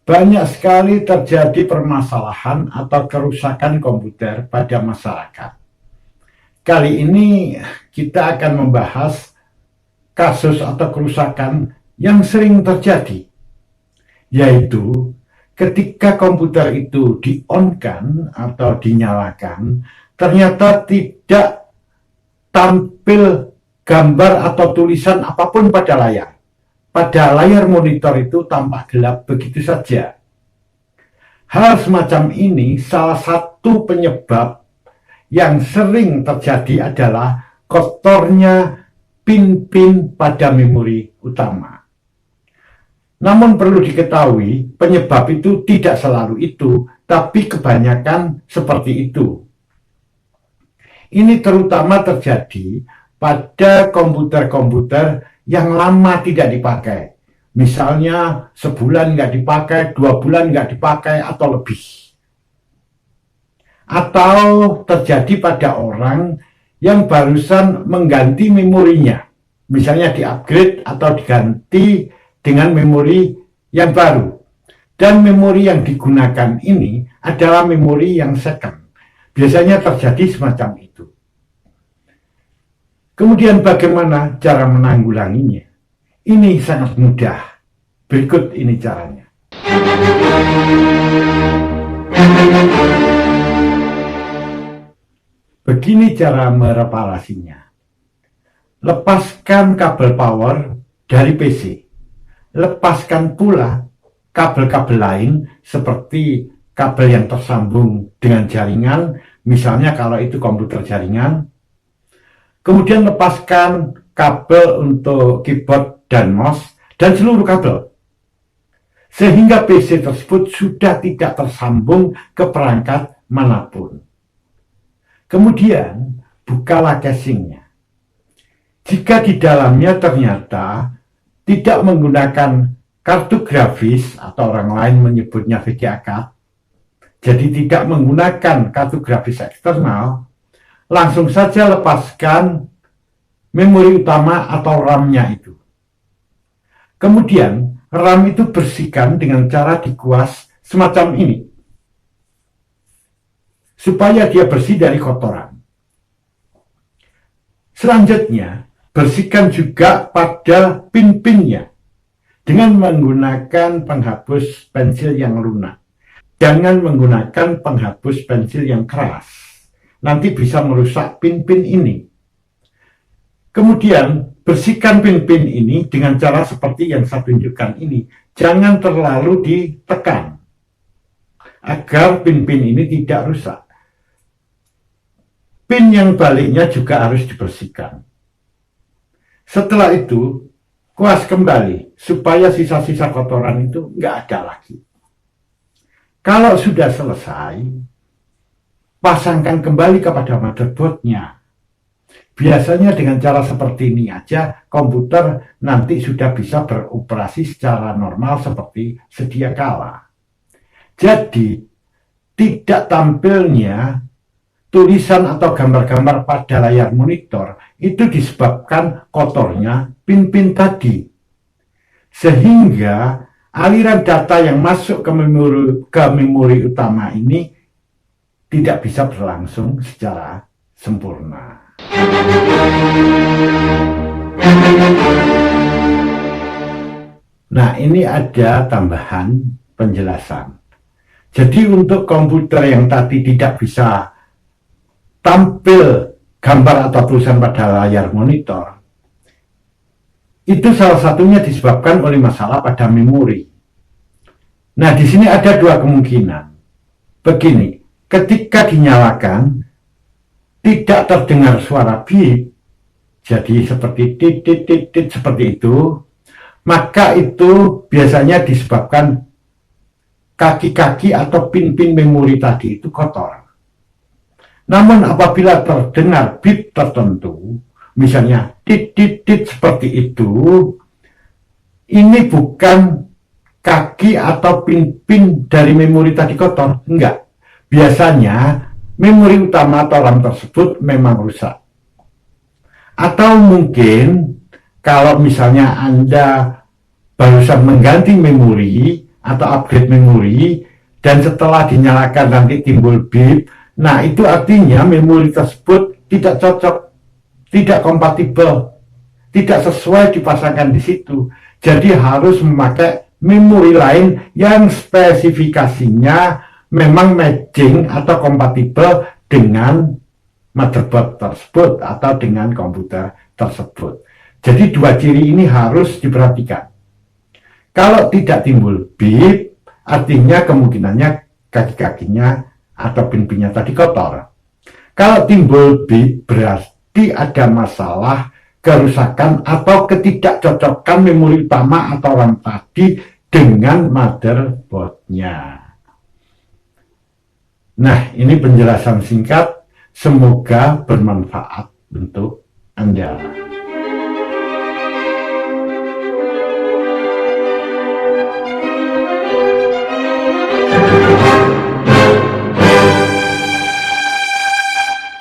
Banyak sekali terjadi permasalahan atau kerusakan komputer pada masyarakat. Kali ini kita akan membahas kasus atau kerusakan yang sering terjadi, yaitu ketika komputer itu di-on-kan atau dinyalakan, ternyata tidak tampil gambar atau tulisan apapun pada layar. Pada layar monitor itu tampak gelap begitu saja. Hal semacam ini salah satu penyebab yang sering terjadi adalah kotornya pin-pin pada memori utama. Namun perlu diketahui, penyebab itu tidak selalu itu, tapi kebanyakan seperti itu. Ini terutama terjadi pada komputer-komputer yang lama tidak dipakai. Misalnya sebulan nggak dipakai, 2 bulan nggak dipakai, atau lebih. Atau terjadi pada orang yang barusan mengganti memorinya. Misalnya di-upgrade atau diganti dengan memori yang baru. Dan memori yang digunakan ini adalah memori yang second. Biasanya terjadi semacam itu. Kemudian bagaimana cara menanggulanginya? Ini sangat mudah. Berikut ini caranya. Begini cara mereparasinya. Lepaskan kabel power dari PC. Lepaskan pula kabel-kabel lain seperti kabel yang tersambung dengan jaringan, misalnya kalau itu komputer jaringan. Kemudian lepaskan kabel untuk keyboard dan mouse dan seluruh kabel. Sehingga PC tersebut sudah tidak tersambung ke perangkat manapun. Kemudian bukalah casingnya. Jika di dalamnya ternyata tidak menggunakan kartu grafis atau orang lain menyebutnya VGA card, jadi tidak menggunakan kartu grafis eksternal, langsung saja lepaskan memori utama atau RAM-nya itu. Kemudian RAM itu bersihkan dengan cara dikuas semacam ini, supaya dia bersih dari kotoran. Selanjutnya, bersihkan juga pada pin-pinnya dengan menggunakan penghapus pensil yang lunak. Jangan menggunakan penghapus pensil yang keras. Nanti bisa merusak pin-pin ini. Kemudian bersihkan pin-pin ini dengan cara seperti yang saya tunjukkan ini. Jangan terlalu ditekan agar pin-pin ini tidak rusak. Pin yang baliknya juga harus dibersihkan. Setelah itu kuas kembali supaya sisa-sisa kotoran itu nggak ada lagi. Kalau sudah selesai, pasangkan kembali kepada motherboardnya. Biasanya dengan cara seperti ini aja, komputer nanti sudah bisa beroperasi secara normal seperti sedia kala. Jadi, tidak tampilnya tulisan atau gambar-gambar pada layar monitor itu disebabkan kotornya pin-pin tadi. Sehingga aliran data yang masuk ke memori utama ini tidak bisa berlangsung secara sempurna. Nah, ini ada tambahan penjelasan. Jadi untuk komputer yang tadi tidak bisa tampil gambar atau tulisan pada layar monitor, itu salah satunya disebabkan oleh masalah pada memori. Nah, di sini ada dua kemungkinan. Begini, ketika dinyalakan, tidak terdengar suara beep, jadi seperti tit seperti itu, maka itu biasanya disebabkan kaki-kaki atau pin-pin memori tadi itu kotor. Namun apabila terdengar beep tertentu, misalnya tit seperti itu, ini bukan kaki atau pin-pin dari memori tadi kotor, enggak. Biasanya memori utama atau RAM tersebut memang rusak. Atau mungkin kalau misalnya Anda barusan mengganti memori atau upgrade memori dan setelah dinyalakan nanti timbul bip, nah itu artinya memori tersebut tidak cocok, tidak kompatibel, tidak sesuai dipasangkan di situ. Jadi harus memakai memori lain yang spesifikasinya memang matching atau kompatibel dengan motherboard tersebut atau dengan komputer tersebut. Jadi dua ciri ini harus diperhatikan. Kalau tidak timbul bip, artinya kemungkinannya kaki-kakinya atau pin-pinnya tadi kotor. Kalau timbul bip, berarti ada masalah kerusakan atau ketidakcocokan memori utama atau RAM tadi dengan motherboardnya. Nah, ini penjelasan singkat. Semoga bermanfaat untuk Anda.